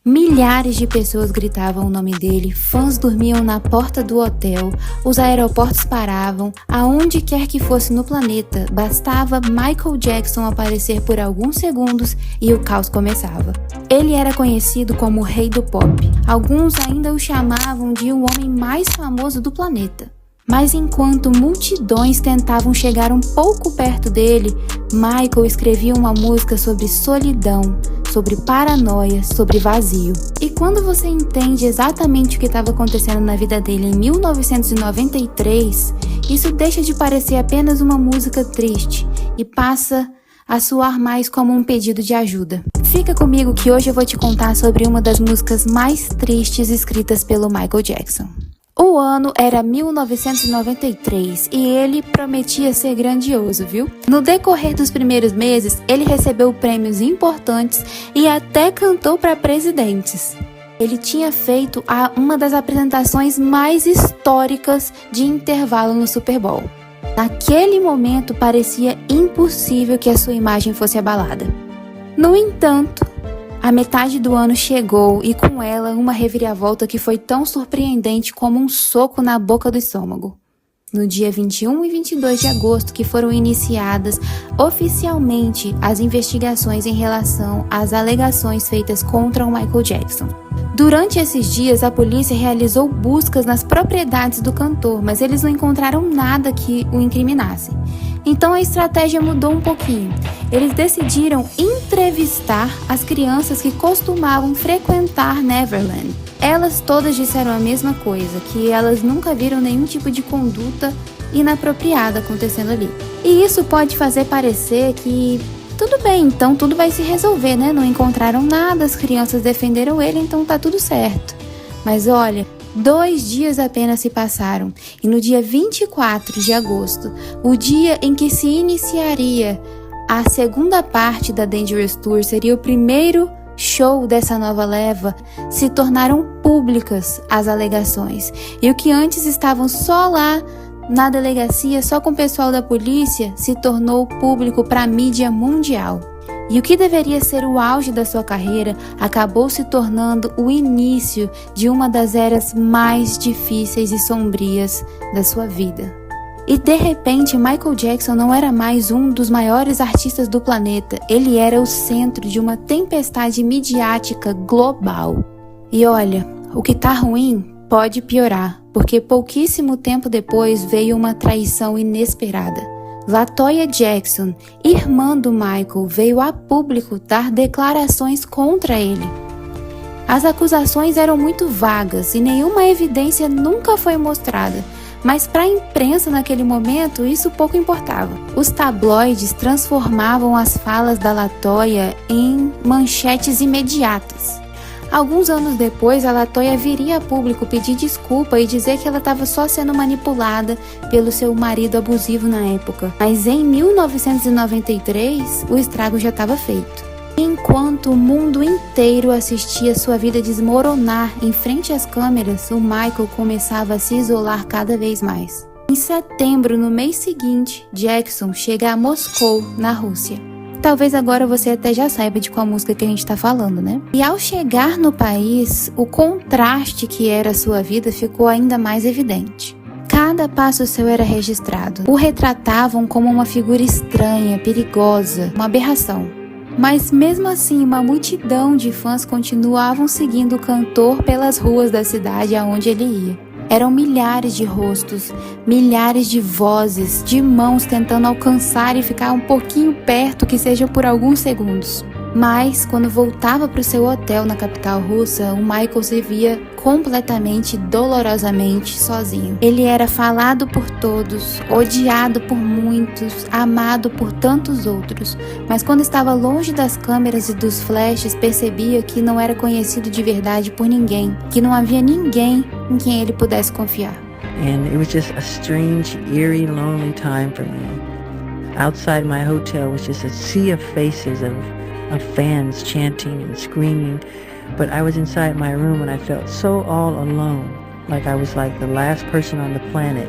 Milhares de pessoas gritavam o nome dele, fãs dormiam na porta do hotel, os aeroportos paravam, aonde quer que fosse no planeta, bastava Michael Jackson aparecer por alguns segundos e o caos começava. Ele era conhecido como o rei do pop. Alguns ainda o chamavam de o homem mais famoso do planeta. Mas enquanto multidões tentavam chegar um pouco perto dele, Michael escrevia uma música sobre solidão, sobre paranoia, sobre vazio. E quando você entende exatamente o que estava acontecendo na vida dele em 1993, isso deixa de parecer apenas uma música triste e passa a soar mais como um pedido de ajuda. Fica comigo que hoje eu vou te contar sobre uma das músicas mais tristes escritas pelo Michael Jackson. O ano era 1993 e ele prometia ser grandioso, viu? No decorrer dos primeiros meses, ele recebeu prêmios importantes e até cantou para presidentes. Ele tinha feito uma das apresentações mais históricas de intervalo no Super Bowl. Naquele momento, parecia impossível que a sua imagem fosse abalada. No entanto, a metade do ano chegou e com ela uma reviravolta que foi tão surpreendente como um soco na boca do estômago. No dia 21 e 22 de agosto que foram iniciadas oficialmente as investigações em relação às alegações feitas contra o Michael Jackson. Durante esses dias, a polícia realizou buscas nas propriedades do cantor, mas eles não encontraram nada que o incriminasse. Então a estratégia mudou um pouquinho. Eles decidiram entrevistar as crianças que costumavam frequentar Neverland. Elas todas disseram a mesma coisa, que elas nunca viram nenhum tipo de conduta inapropriada acontecendo ali. E isso pode fazer parecer que tudo bem, então tudo vai se resolver, né? Não encontraram nada, as crianças defenderam ele, então tá tudo certo. Mas olha, 2 dias apenas se passaram e no dia 24 de agosto, o dia em que se iniciaria a segunda parte da Dangerous Tour, seria o primeiro show dessa nova leva, se tornaram públicas as alegações. E o que antes estavam só lá na delegacia, só com o pessoal da polícia, se tornou público para a mídia mundial. E o que deveria ser o auge da sua carreira acabou se tornando o início de uma das eras mais difíceis e sombrias da sua vida. E de repente, Michael Jackson não era mais um dos maiores artistas do planeta, ele era o centro de uma tempestade midiática global. E olha, o que tá ruim pode piorar, porque pouquíssimo tempo depois veio uma traição inesperada. LaToya Jackson, irmã do Michael, veio a público dar declarações contra ele. As acusações eram muito vagas e nenhuma evidência nunca foi mostrada, mas para a imprensa naquele momento isso pouco importava. Os tabloides transformavam as falas da LaToya em manchetes imediatas. Alguns anos depois, a LaToya viria a público pedir desculpa e dizer que ela estava só sendo manipulada pelo seu marido abusivo na época. Mas em 1993, o estrago já estava feito. Enquanto o mundo inteiro assistia sua vida desmoronar em frente às câmeras, o Michael começava a se isolar cada vez mais. Em setembro, no mês seguinte, Jackson chega a Moscou, na Rússia. Talvez agora você até já saiba de qual música que a gente está falando, né? E ao chegar no país, o contraste que era a sua vida ficou ainda mais evidente. Cada passo seu era registrado. O retratavam como uma figura estranha, perigosa, uma aberração. Mas mesmo assim, uma multidão de fãs continuavam seguindo o cantor pelas ruas da cidade aonde ele ia. Eram milhares de rostos, milhares de vozes, de mãos tentando alcançar e ficar um pouquinho perto, que seja por alguns segundos. Mas, quando voltava para o seu hotel na capital russa, o Michael se via completamente, dolorosamente sozinho. Ele era falado por todos, odiado por muitos, amado por tantos outros. Mas quando estava longe das câmeras e dos flashes, percebia que não era conhecido de verdade por ninguém, que não havia ninguém em quem ele pudesse confiar. And it was just a strange, eerie, lonely time for me. Outside my hotel was just a sea of faces of fans chanting and screaming, but I was inside my room and I felt so all alone, like I was like the last person on the planet.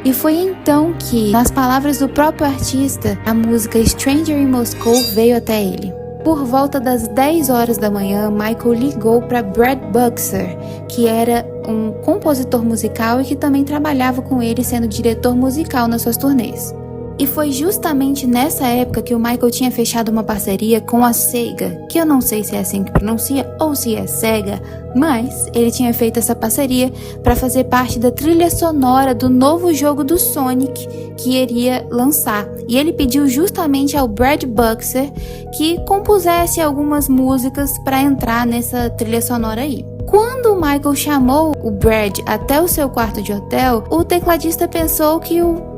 E foi então que, nas palavras do próprio artista, a música Stranger in Moscow veio até ele. Por volta das 10 horas da manhã, Michael ligou para Brad Buxer, que era um compositor musical e que também trabalhava com ele sendo diretor musical nas suas turnês. E foi justamente nessa época que o Michael tinha fechado uma parceria com a Sega, que eu não sei se é assim que pronuncia ou se é Sega, mas ele tinha feito essa parceria para fazer parte da trilha sonora do novo jogo do Sonic que iria lançar. E ele pediu justamente ao Brad Buxer que compusesse algumas músicas para entrar nessa trilha sonora aí. Quando o Michael chamou o Brad até o seu quarto de hotel, o tecladista pensou que o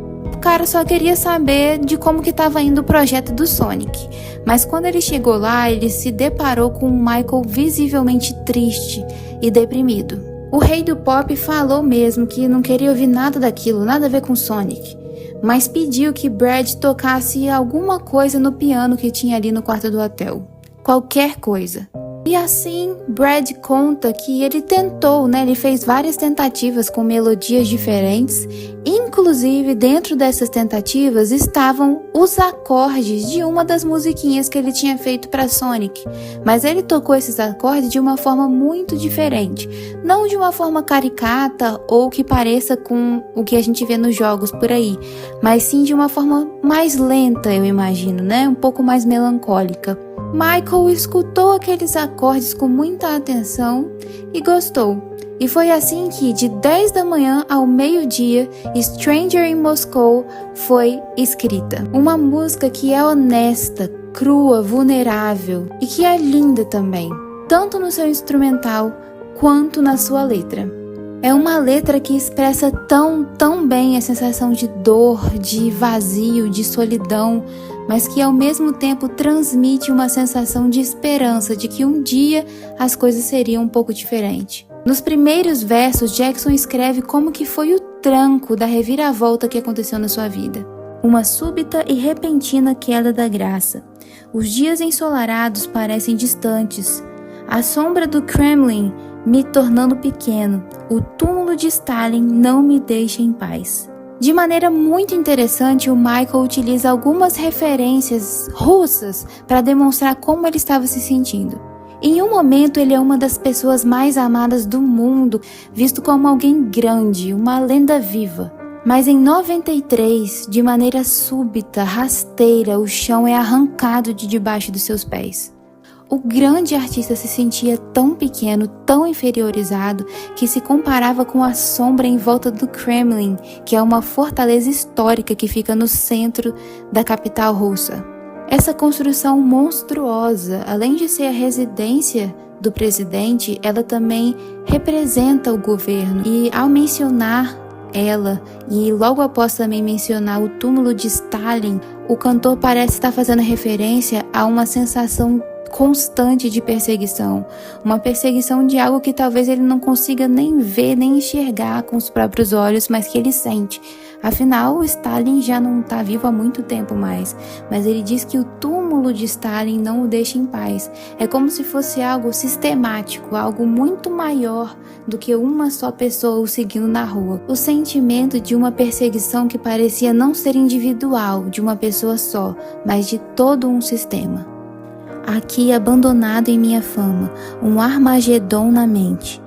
cara só queria saber de como que estava indo o projeto do Sonic. Mas quando ele chegou lá, ele se deparou com um Michael visivelmente triste e deprimido. O rei do pop falou mesmo que não queria ouvir nada daquilo, nada a ver com Sonic, mas pediu que Brad tocasse alguma coisa no piano que tinha ali no quarto do hotel. Qualquer coisa. E assim, Brad conta que ele tentou, ele fez várias tentativas com melodias diferentes. Inclusive, dentro dessas tentativas estavam os acordes de uma das musiquinhas que ele tinha feito para Sonic. Mas ele tocou esses acordes de uma forma muito diferente. Não de uma forma caricata ou que pareça com o que a gente vê nos jogos por aí, mas sim de uma forma mais lenta, eu imagino, um pouco mais melancólica. Michael escutou aqueles acordes com muita atenção e gostou. E foi assim que, de 10 da manhã ao meio-dia, Stranger in Moscow foi escrita. Uma música que é honesta, crua, vulnerável e que é linda também, tanto no seu instrumental quanto na sua letra. É uma letra que expressa tão bem a sensação de dor, de vazio, de solidão, mas que ao mesmo tempo transmite uma sensação de esperança de que um dia as coisas seriam um pouco diferentes. Nos primeiros versos, Jackson escreve como que foi o tranco da reviravolta que aconteceu na sua vida. Uma súbita e repentina queda da graça. Os dias ensolarados parecem distantes. A sombra do Kremlin me tornando pequeno. O túmulo de Stalin não me deixa em paz. De maneira muito interessante, o Michael utiliza algumas referências russas para demonstrar como ele estava se sentindo. Em um momento, ele é uma das pessoas mais amadas do mundo, visto como alguém grande, uma lenda viva. Mas em 93, de maneira súbita, rasteira, o chão é arrancado de debaixo dos seus pés. O grande artista se sentia tão pequeno, tão inferiorizado, que se comparava com a sombra em volta do Kremlin, que é uma fortaleza histórica que fica no centro da capital russa. Essa construção monstruosa, além de ser a residência do presidente, ela também representa o governo. E ao mencionar ela, e logo após também mencionar o túmulo de Stalin, o cantor parece estar fazendo referência a uma sensação constante de perseguição, uma perseguição de algo que talvez ele não consiga nem ver, nem enxergar com os próprios olhos, mas que ele sente. Afinal, o Stalin já não está vivo há muito tempo mais, mas ele diz que o túmulo de Stalin não o deixa em paz. É como se fosse algo sistemático, algo muito maior do que uma só pessoa o seguindo na rua. O sentimento de uma perseguição que parecia não ser individual, de uma pessoa só, mas de todo um sistema. Aqui abandonado em minha fama, um Armagedon na mente.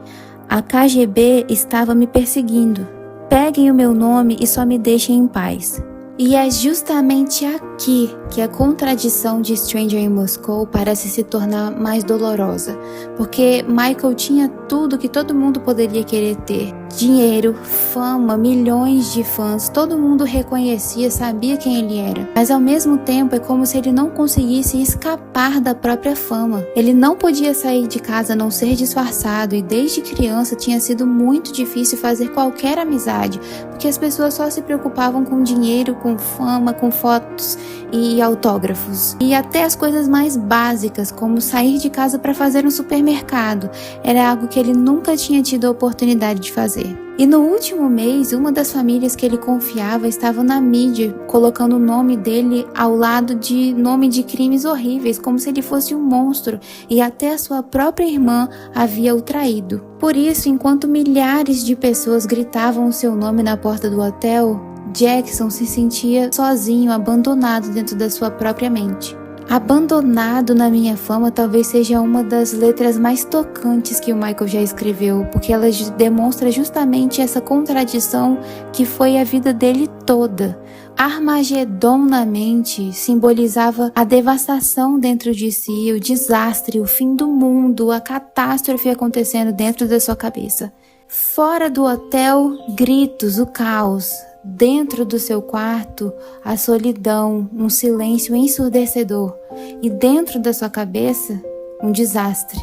A KGB estava me perseguindo. Peguem o meu nome e só me deixem em paz. E é justamente aqui que a contradição de Stranger in Moscow parece se tornar mais dolorosa, porque Michael tinha tudo que todo mundo poderia querer ter. Dinheiro, fama, milhões de fãs, todo mundo reconhecia, sabia quem ele era. Mas ao mesmo tempo é como se ele não conseguisse escapar da própria fama. Ele não podia sair de casa a não ser disfarçado e desde criança tinha sido muito difícil fazer qualquer amizade, porque as pessoas só se preocupavam com dinheiro, com fama, com fotos e autógrafos. E até as coisas mais básicas, como sair de casa para fazer um supermercado, era algo que ele nunca tinha tido a oportunidade de fazer. E no último mês, uma das famílias que ele confiava estava na mídia, colocando o nome dele ao lado de nome de crimes horríveis, como se ele fosse um monstro, e até a sua própria irmã havia o traído. Por isso, enquanto milhares de pessoas gritavam o seu nome na porta do hotel, Jackson se sentia sozinho, abandonado dentro da sua própria mente. Abandonado na Minha Fama talvez seja uma das letras mais tocantes que o Michael já escreveu, porque ela demonstra justamente essa contradição que foi a vida dele toda. Armagedon na mente simbolizava a devastação dentro de si, o desastre, o fim do mundo, a catástrofe acontecendo dentro da sua cabeça. Fora do hotel, gritos, o caos. Dentro do seu quarto, a solidão, um silêncio ensurdecedor. E dentro da sua cabeça, um desastre.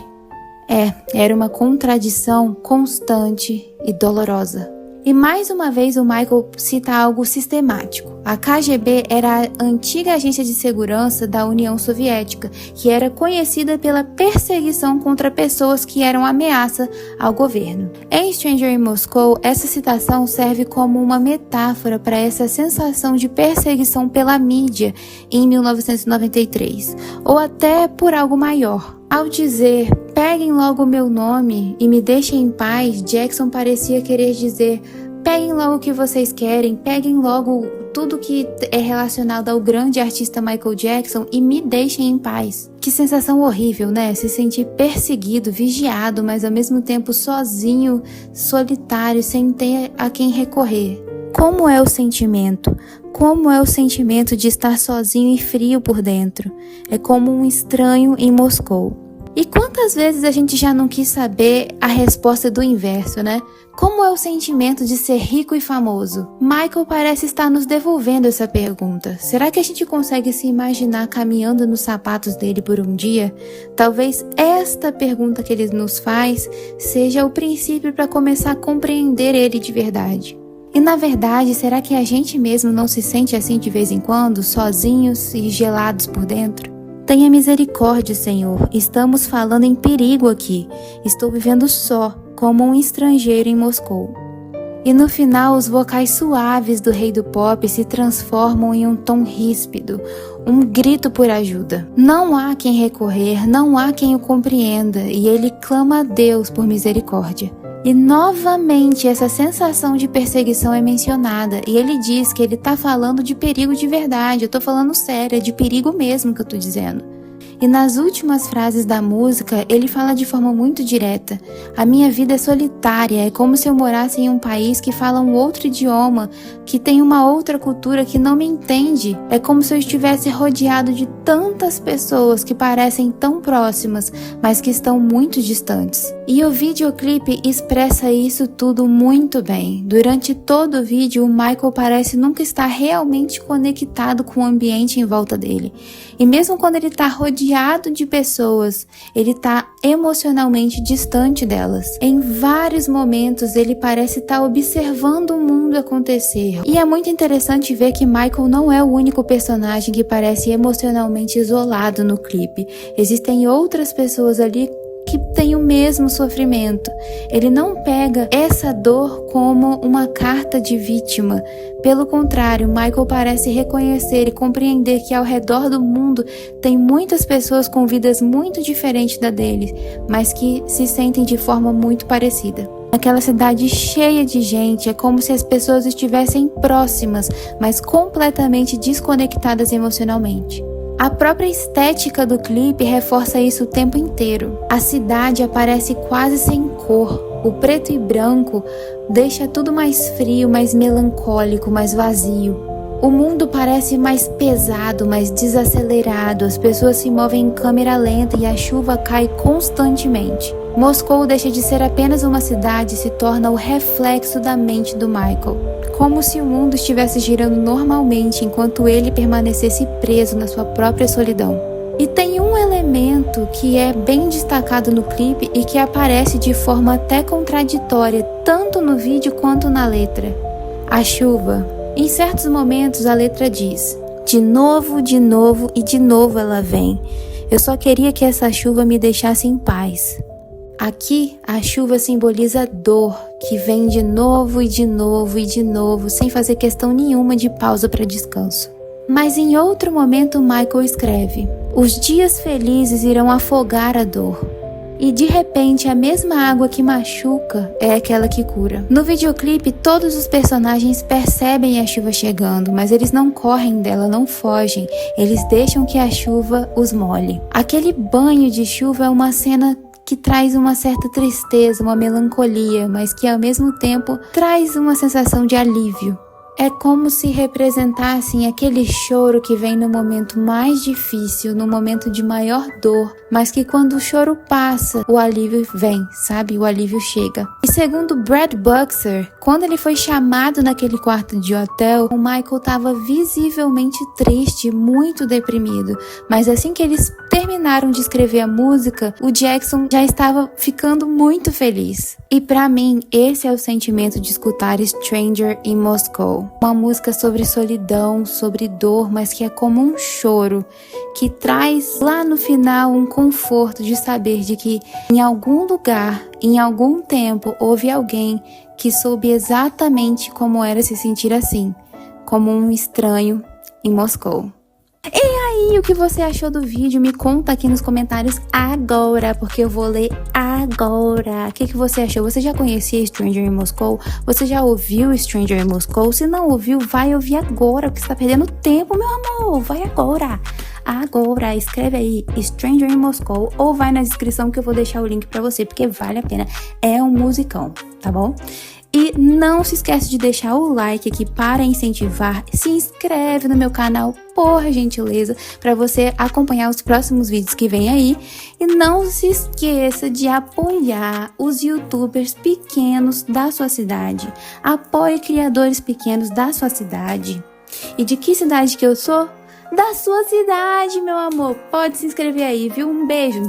Era uma contradição constante e dolorosa. E mais uma vez o Michael cita algo sistemático. A KGB era a antiga agência de segurança da União Soviética, que era conhecida pela perseguição contra pessoas que eram ameaça ao governo. Em Stranger in Moscow, essa citação serve como uma metáfora para essa sensação de perseguição pela mídia em 1993, ou até por algo maior. Ao dizer, peguem logo o meu nome e me deixem em paz, Jackson parecia querer dizer, peguem logo o que vocês querem, peguem logo tudo que é relacionado ao grande artista Michael Jackson e me deixem em paz. Que sensação horrível, né? Se sentir perseguido, vigiado, mas ao mesmo tempo sozinho, solitário, sem ter a quem recorrer. Como é o sentimento? Como é o sentimento de estar sozinho e frio por dentro? É como um estranho em Moscou. E quantas vezes a gente já não quis saber a resposta do inverso, né? Como é o sentimento de ser rico e famoso? Michael parece estar nos devolvendo essa pergunta. Será que a gente consegue se imaginar caminhando nos sapatos dele por um dia? Talvez esta pergunta que ele nos faz seja o princípio para começar a compreender ele de verdade. E na verdade, será que a gente mesmo não se sente assim de vez em quando, sozinhos e gelados por dentro? Tenha misericórdia, Senhor. Estamos falando em perigo aqui. Estou vivendo só, como um estrangeiro em Moscou. E no final, os vocais suaves do rei do pop se transformam em um tom ríspido, um grito por ajuda. Não há quem recorrer, não há quem o compreenda, e ele clama a Deus por misericórdia. E novamente essa sensação de perseguição é mencionada, e ele diz que ele está falando de perigo de verdade, eu estou falando sério, é de perigo mesmo que eu estou dizendo. E nas últimas frases da música, ele fala de forma muito direta. A minha vida é solitária, é como se eu morasse em um país que fala um outro idioma, que tem uma outra cultura que não me entende. É como se eu estivesse rodeado de tantas pessoas que parecem tão próximas, mas que estão muito distantes. E o videoclipe expressa isso tudo muito bem. Durante todo o vídeo, o Michael parece nunca estar realmente conectado com o ambiente em volta dele. E mesmo quando ele está rodeado de pessoas, ele está emocionalmente distante delas. Em vários momentos, ele parece estar observando o mundo acontecer. E é muito interessante ver que Michael não é o único personagem que parece emocionalmente isolado no clipe. Existem outras pessoas ali que tem o mesmo sofrimento. Ele não pega essa dor como uma carta de vítima. Pelo contrário, Michael parece reconhecer e compreender que ao redor do mundo tem muitas pessoas com vidas muito diferentes da dele, mas que se sentem de forma muito parecida. Aquela cidade cheia de gente, é como se as pessoas estivessem próximas, mas completamente desconectadas emocionalmente. A própria estética do clipe reforça isso o tempo inteiro. A cidade aparece quase sem cor. O preto e branco deixa tudo mais frio, mais melancólico, mais vazio. O mundo parece mais pesado, mais desacelerado. As pessoas se movem em câmera lenta e a chuva cai constantemente. Moscou deixa de ser apenas uma cidade e se torna o reflexo da mente do Michael. Como se o mundo estivesse girando normalmente enquanto ele permanecesse preso na sua própria solidão. E tem um elemento que é bem destacado no clipe e que aparece de forma até contraditória, tanto no vídeo quanto na letra. A chuva. Em certos momentos a letra diz: de novo e de novo ela vem. Eu só queria que essa chuva me deixasse em paz. Aqui, a chuva simboliza dor, que vem de novo e de novo e de novo, sem fazer questão nenhuma de pausa para descanso. Mas em outro momento, Michael escreve: os dias felizes irão afogar a dor. E de repente, a mesma água que machuca é aquela que cura. No videoclipe, todos os personagens percebem a chuva chegando, mas eles não correm dela, não fogem. Eles deixam que a chuva os molhe. Aquele banho de chuva é uma cena que traz uma certa tristeza, uma melancolia, mas que ao mesmo tempo traz uma sensação de alívio. É como se representassem aquele choro que vem no momento mais difícil, no momento de maior dor, mas que quando o choro passa, o alívio vem, sabe? O alívio chega. E segundo Brad Buxer, quando ele foi chamado naquele quarto de hotel, o Michael estava visivelmente triste, muito deprimido. Mas assim que eles terminaram de escrever a música, o Jackson já estava ficando muito feliz. E pra mim, esse é o sentimento de escutar Stranger in Moscow. Uma música sobre solidão, sobre dor, mas que é como um choro, que traz lá no final um conforto de saber de que em algum lugar, em algum tempo, houve alguém que soube exatamente como era se sentir assim, como um estranho em Moscou. E aí, o que você achou do vídeo? Me conta aqui nos comentários agora, porque eu vou ler agora. O que você achou? Você já conhecia Stranger in Moscow? Você já ouviu Stranger in Moscow? Se não ouviu, vai ouvir agora, porque você tá perdendo tempo, meu amor. Vai agora. Agora, escreve aí Stranger in Moscow ou vai na descrição que eu vou deixar o link pra você, porque vale a pena. É um musicão, tá bom? E não se esquece de deixar o like aqui para incentivar. Se inscreve no meu canal, por gentileza, para você acompanhar os próximos vídeos que vem aí. E não se esqueça de apoiar os youtubers pequenos da sua cidade. Apoie criadores pequenos da sua cidade. E de que cidade que eu sou? Da sua cidade, meu amor. Pode se inscrever aí, viu? Um beijo.